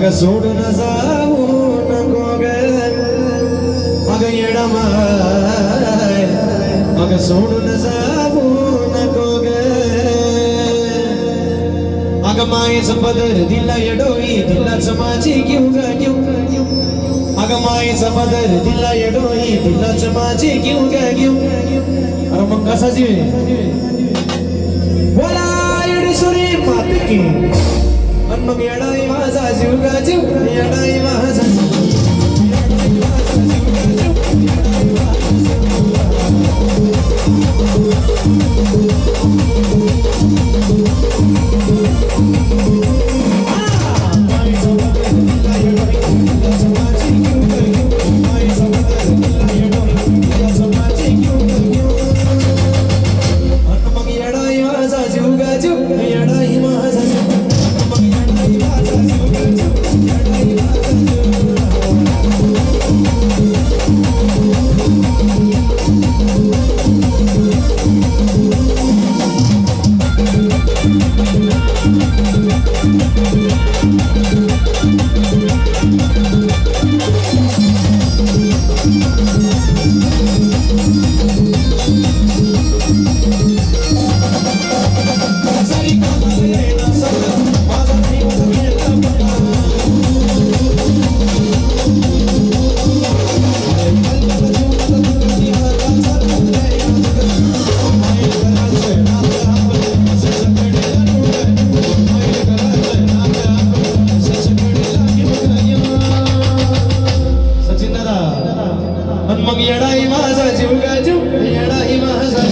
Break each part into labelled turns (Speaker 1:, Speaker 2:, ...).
Speaker 1: अगं सोडून जाऊ नको ग अगं येडा माय अगं सोडून जाऊ नको ग अगं मायेचं पदर दिला येडोई दिलाच माझी घेऊ ग घेऊ अगं मायेचा पदर दिला येडोई दिलाच माझी घेऊ ग घेऊ अरे मग कसा जीव बोला येडेश्वरी मात की आणि मग येडाई माझा जीव गा जीव येडाई माझा मग येडाई माझा जीव गा जीव येडाई माझा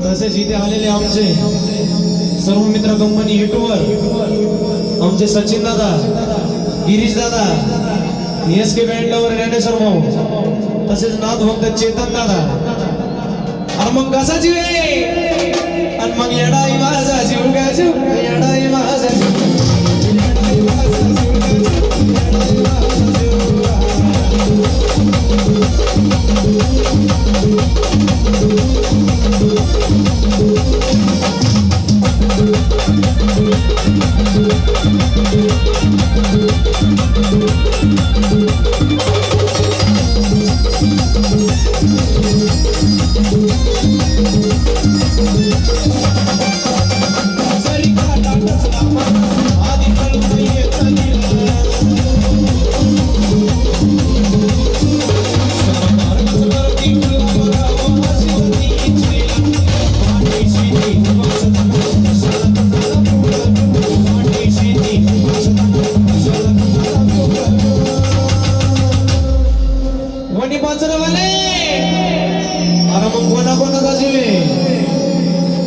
Speaker 1: तसेच इथे आलेले आमचे सर्व मित्र कंपनी युट्यूबर आमचे सचिन दादा गिरीश दादा एसके बँड लवर ज्ञानेश्वर भाऊ तसेच नाथ भक्त चेतन दादा अरे मग कसा जीव आहे आणि मग येडाई माझा जीव गा जीव येडाई माझा जीव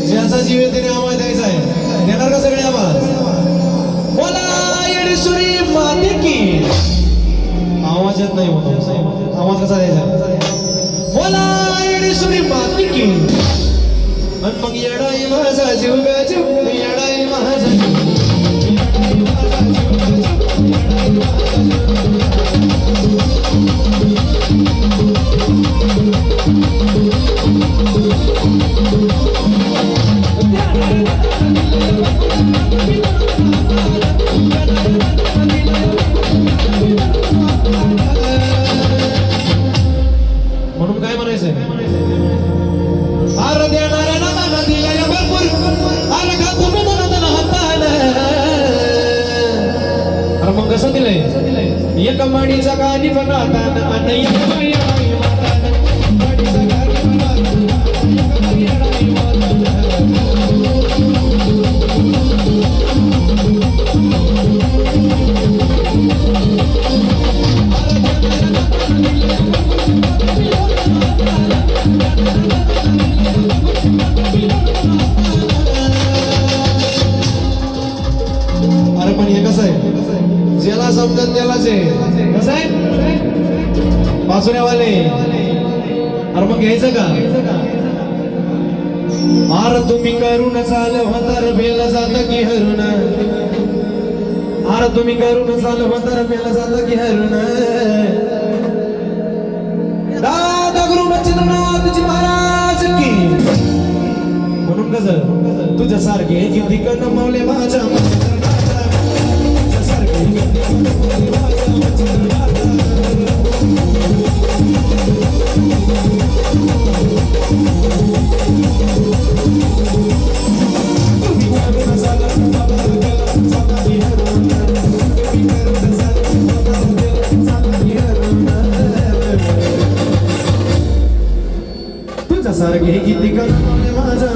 Speaker 1: ज्याचा जीव आहे त्याने आवाज द्यायचा आहे देणार का सगळे आवाज बोला येडेश्वरी माते की आवाज येत नाही होतो आवाज कसा द्यायचा बोला येडेश्वरी माते की आणि मग येडाई माझा जीव गा जीव येडाई माझा म्हणून काय म्हणायचंय आर देणाऱ्या नाना दिलेल्या भरपूर आर का तुम्ही म्हणत हाताला अरे मग कसं दिलंय एका माडीचा गाणी पण आता बाजूनेवाले अरे मग घ्यायचं का आर तुम्ही करून चाल म्हातार बेला जात की हरून आर तुम्ही करून चाल म्हातार बेला जात की हरून दादा गुरु बच्चनाथजी महाराज की म्हणून कसं तुझ्यासारखे किती कणमवले माझ्या तुझ्यासारखे किती कणमवले माझ्या